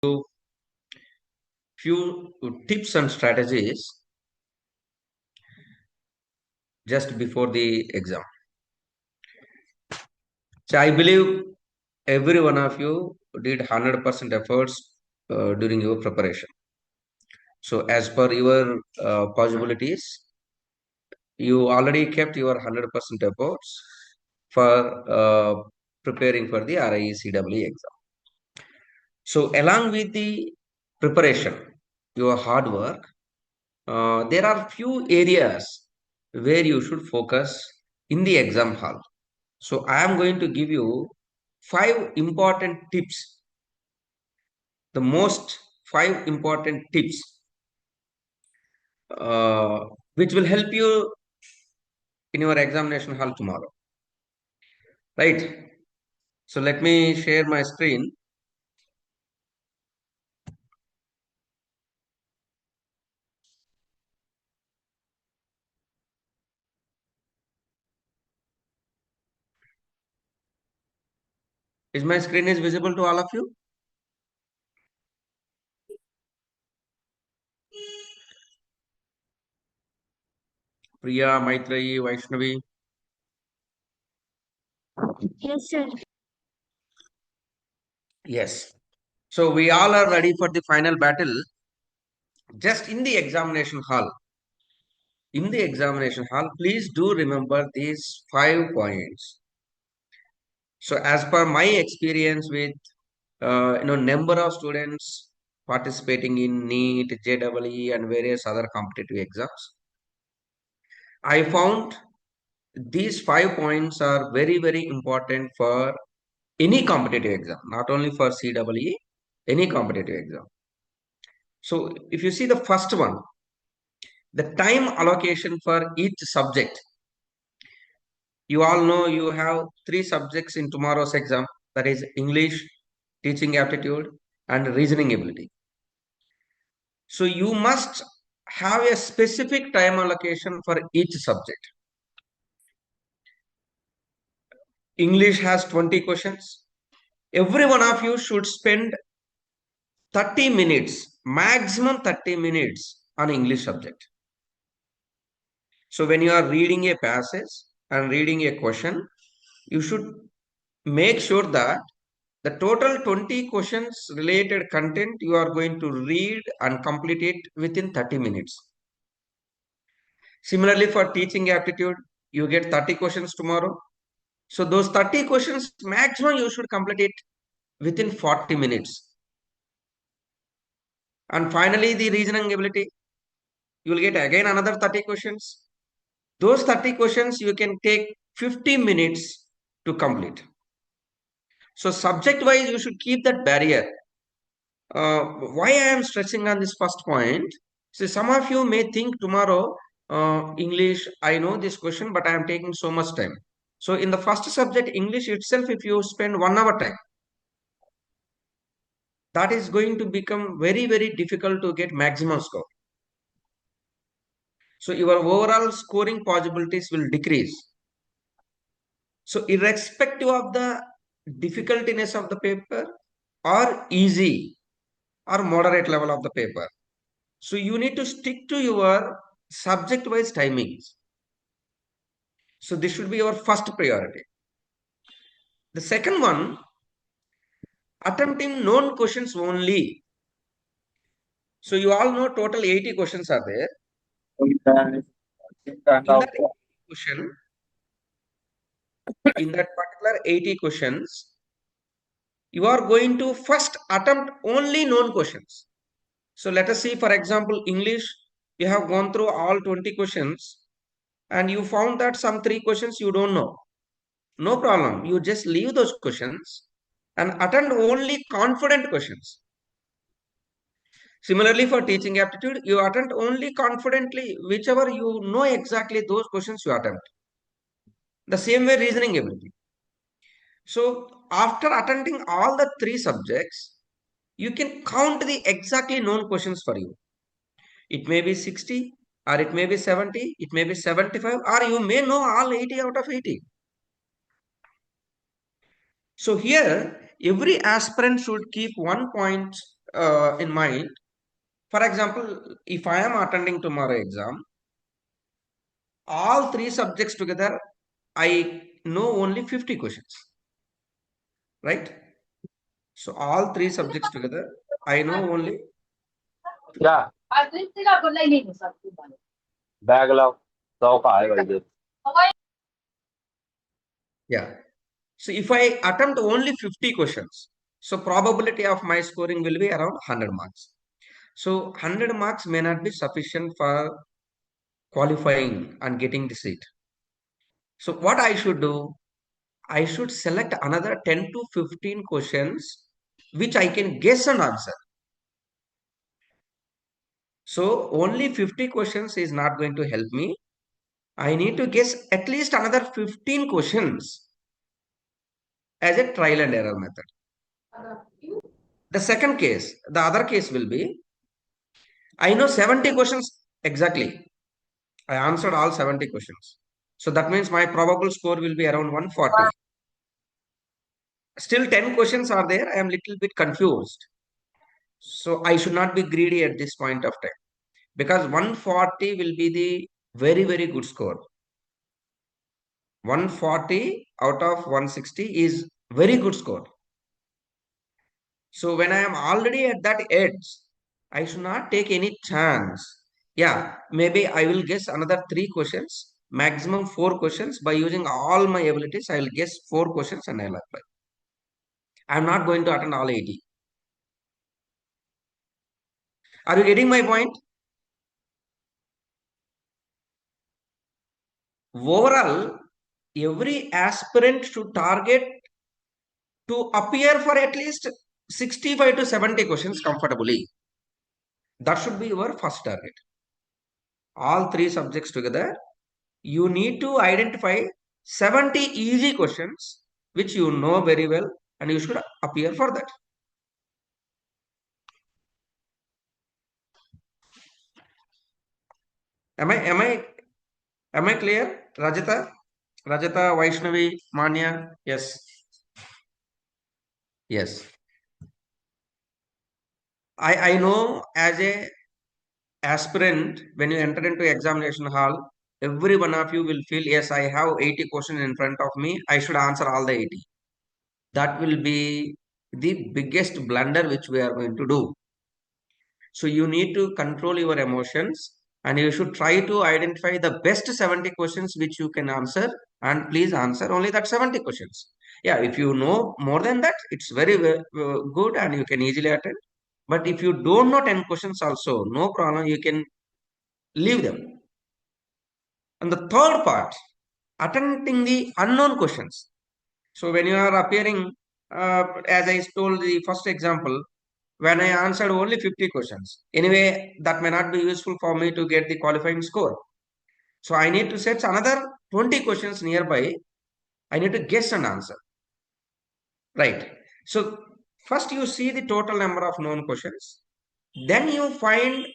few tips and strategies just before the exam. So I believe every one of you did 100% efforts during your preparation. So as per your possibilities, you already kept your 100% efforts for preparing for the RIECE exam. So along with the preparation, your hard work, there are few areas where you should focus in the exam hall. So I am going to give you 5 important tips, the most 5 important tips, uh, which will help you in your examination hall tomorrow. Right? So let me share my screen. Is my screen is visible to all of you? Priya, Maitreyi, Vaishnavi. Yes, sir. Yes. So we all are ready for the final battle. Just in the examination hall. In the examination hall, please do remember these 5 points. So as per my experience with number of students participating in NEET, JEE, and various other competitive exams, I found these 5 points are very, very important for any competitive exam, not only for CEE, any competitive exam. So if you see the first one, the time allocation for each subject. You all know you have 3 subjects in tomorrow's exam, that is English, teaching aptitude, and reasoning ability. So you must have a specific time allocation for each subject. English has 20 questions. Every one of you should spend 30 minutes, maximum 30 minutes on English subject. So when you are reading a passage and reading a question, you should make sure that the total 20 questions related content you are going to read and complete it within 30 minutes. Similarly, for teaching aptitude, you get 30 questions tomorrow. So those 30 questions maximum you should complete it within 40 minutes. And finally, the reasoning ability, you will get again another 30 questions. Those 30 questions you can take 50 minutes to complete. So subject wise, you should keep that barrier. Why I am stressing on this first point? So some of you may think tomorrow, English, I know this question, but I am taking so much time. So in the first subject, English itself, if you spend 1 hour time, that is going to become very, very difficult to get maximum score. So your overall scoring possibilities will decrease. So irrespective of the difficultiness of the paper or easy or moderate level of the paper, so you need to stick to your subject wise timings. So this should be your first priority. The second one, attempting known questions only. So you all know total 80 questions are there. In that 80 question, in that particular 80 questions, you are going to first attempt only known questions. So let us see, for example, English, you have gone through all 20 questions and you found that some 3 questions you don't know. No problem. You just leave those questions and attend only confident questions. Similarly, for teaching aptitude, you attempt only confidently, whichever you know exactly those questions you attempt. The same way reasoning ability. So after attending all the 3 subjects, you can count the exactly known questions for you. It may be 60 or it may be 70, it may be 75, or you may know all 80 out of 80. So here, every aspirant should keep 1 point in mind. For example, if I am attending tomorrow exam, all three subjects together, I know only 50 questions, right? So all three subjects together, I know only, क्या bag लाओ 100 का आएगा इधर yeah. So if I attempt only 50 questions, so probability of my scoring will be around 100 marks. So 100 marks may not be sufficient for qualifying and getting the seat. So what I should do? I should select another 10 to 15 questions which I can guess and answer. So only 50 questions is not going to help me. I need to guess at least another 15 questions as a trial and error method. The second case, the other case will be I know 70 questions exactly. I answered all 70 questions. So that means my probable score will be around 140. Still 10 questions are there. I am little bit confused. So I should not be greedy at this point of time because 140 will be the very, very good score. 140 out of 160 is very good score. So when I am already at that edge, I should not take any chance. Yeah, maybe I will guess another three questions, maximum four questions. By using all my abilities, I will guess four questions and I'll apply. I'm not going to attend all 80. Are you getting my point? Overall, every aspirant should target to appear for at least 65 to 70 questions comfortably. That should be your first target. All three subjects together, you need to identify 70 easy questions which you know very well and you should appear for that. Am I clear? Rajata, Vaishnavi, Manya? Yes. Yes. I know as a aspirant, when you enter into examination hall, every one of you will feel, yes, I have 80 questions in front of me. I should answer all the 80. That will be the biggest blunder which we are going to do. So you need to control your emotions and you should try to identify the best 70 questions which you can answer and please answer only that 70 questions. Yeah, if you know more than that, it's very good and you can easily attend. But if you don't know 10 questions also, no problem, you can leave them. And the third part, attempting the unknown questions. So when you are appearing, as I told the first example, when I answered only 50 questions, anyway, that may not be useful for me to get the qualifying score. So I need to set another 20 questions nearby. I need to guess and answer. Right. So first you see the total number of known questions. Then you find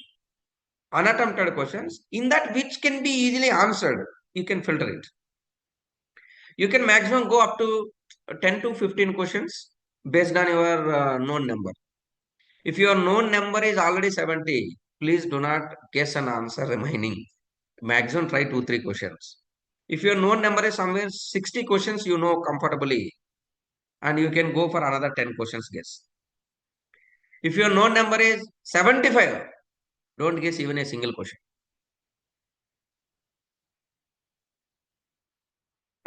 unattempted questions in that which can be easily answered. You can filter it. You can maximum go up to 10 to 15 questions based on your known number. If your known number is already 70, please do not guess an answer remaining. Maximum try 2, 3 questions. If your known number is somewhere 60 questions, you know comfortably, and you can go for another 10 questions guess. If your known number is 75, don't guess even a single question.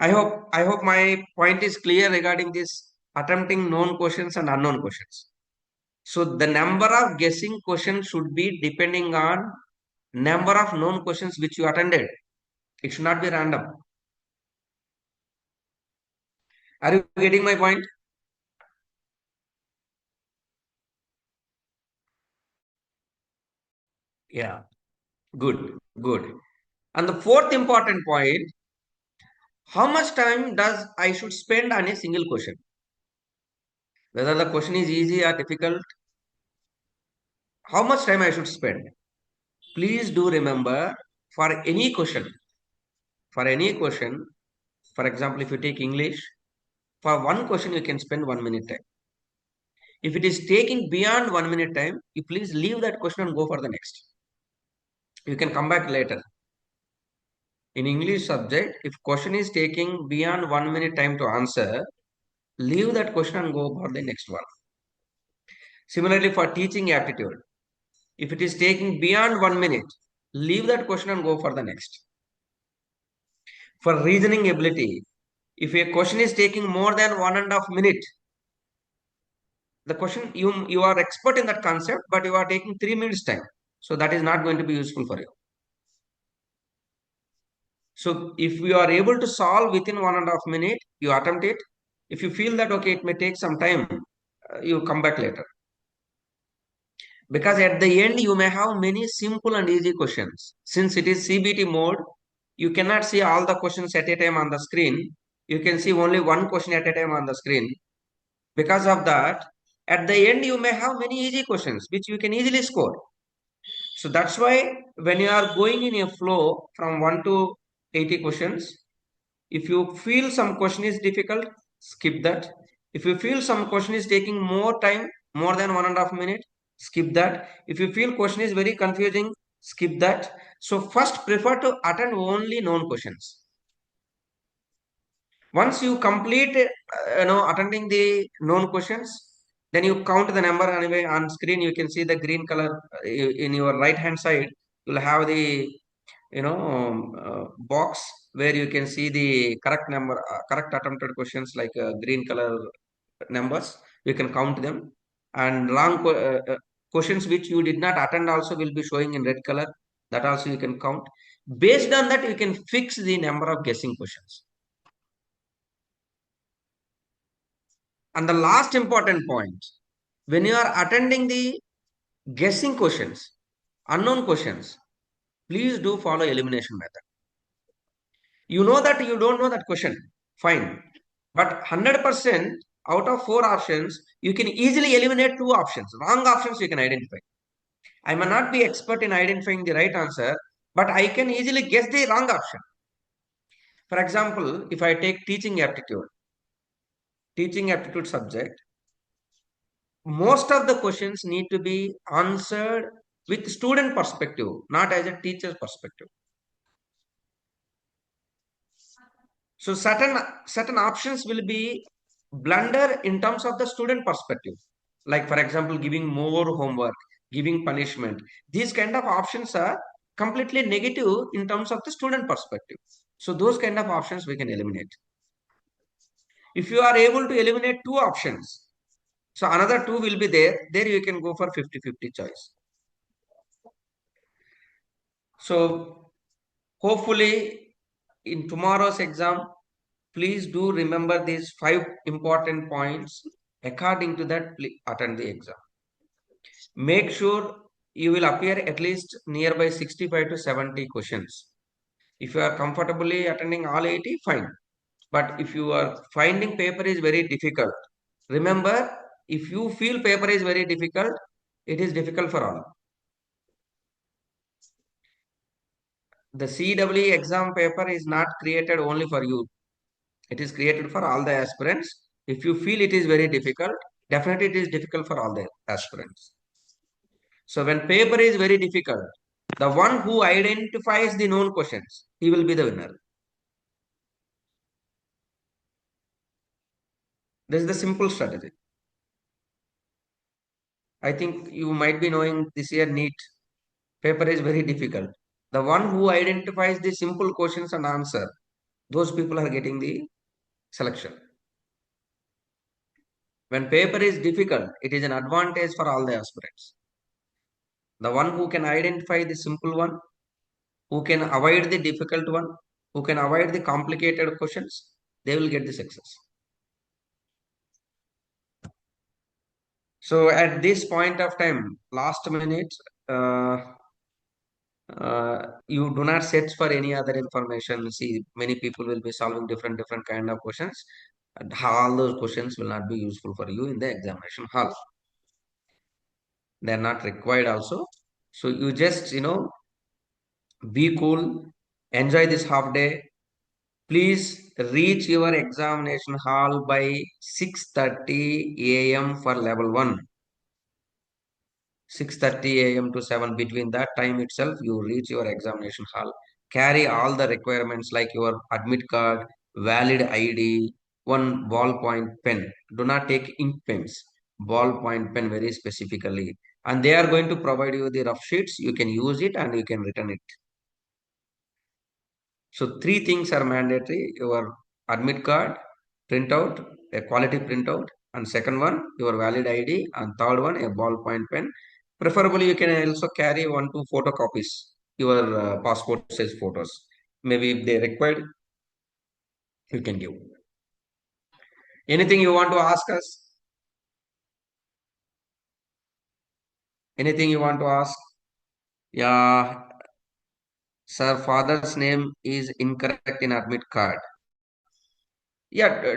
I hope my point is clear regarding this attempting known questions and unknown questions. So the number of guessing questions should be depending on number of known questions which you attended. It should not be random. Are you getting my point? Yeah. Good. Good. And the fourth important point, how much time does I should spend on a single question? Whether the question is easy or difficult, how much time I should spend? Please do remember for any question, for example, if you take English, for one question you can spend 1 minute time. If it is taking beyond 1 minute time, you please leave that question and go for the next. You can come back later. In English subject, if question is taking beyond 1 minute time to answer, leave that question and go for the next one. Similarly, for teaching aptitude, if it is taking beyond 1 minute, leave that question and go for the next. For reasoning ability, if a question is taking more than 1.5 minute, the question you are expert in that concept, but you are taking 3 minutes time. So that is not going to be useful for you. So if you are able to solve within 1.5 minute, you attempt it. If you feel that okay, it may take some time, you come back later. Because at the end, you may have many simple and easy questions. Since it is CBT mode, you cannot see all the questions at a time on the screen. You can see only one question at a time on the screen. Because of that, at the end, you may have many easy questions which you can easily score. So that's why when you are going in a flow from 1 to 80 questions, if you feel some question is difficult, skip that. If you feel some question is taking more time, more than 1.5 minute, skip that. If you feel question is very confusing, skip that. So first prefer to attend only known questions. Once you complete, attending the known questions, then you count the number anyway on screen. You can see the green color in your right hand side. You'll have the box where you can see the correct number, correct attempted questions like green color numbers. You can count them, and questions which you did not attend also will be showing in red color. That also you can count. Based on that, you can fix the number of guessing questions. And the last important point, when you are attending the guessing questions, unknown questions, please do follow elimination method. You know that you don't know that question, fine. But 100% out of 4 options, you can easily eliminate 2 options. Wrong options you can identify. I may not be expert in identifying the right answer, but I can easily guess the wrong option. For example, if I take teaching aptitude subject, most of the questions need to be answered with student perspective, not as a teacher's perspective. So certain options will be blunder in terms of the student perspective. Like for example, giving more homework, giving punishment. These kind of options are completely negative in terms of the student perspective. So those kind of options we can eliminate. If you are able to eliminate 2 options, so another 2 will be there. There you can go for 50-50 choice. So hopefully in tomorrow's exam, please do remember these 5 important points. According to that, please attend the exam. Make sure you will appear at least nearby 65 to 70 questions. If you are comfortably attending all 80, fine. But if you are finding paper is very difficult, remember, if you feel paper is very difficult, it is difficult for all. The CWE exam paper is not created only for you. It is created for all the aspirants. If you feel it is very difficult, definitely it is difficult for all the aspirants. So when paper is very difficult, the one who identifies the known questions, he will be the winner. This is the simple strategy. I think you might be knowing this year NEET paper is very difficult. The one who identifies the simple questions and answer, those people are getting the selection. When paper is difficult, it is an advantage for all the aspirants. The one who can identify the simple one, who can avoid the difficult one, who can avoid the complicated questions, they will get the success. So at this point of time, last minute, you do not search for any other information. See, many people will be solving different kind of questions, and all those questions will not be useful for you in the examination hall. They are not required also. So you just be cool, enjoy this half day, Please reach your examination hall by 6:30 a.m. for level 1. 6:30 a.m. to 7, between that time itself you reach your examination hall. Carry all the requirements like your admit card, valid ID, one ballpoint pen. Do not take ink pens. Ballpoint pen very specifically. And they are going to provide you the rough sheets. You can use it and you can return it. So three things are mandatory: your admit card, printout, a quality printout, and second one, your valid ID, and third one, a ballpoint pen. Preferably, you can also carry 1 2 photocopies, your passport size photos. Maybe if they required, you can give. Anything you want to ask us? Anything you want to ask? Yeah, sir, father's name is incorrect in admit card. Yeah,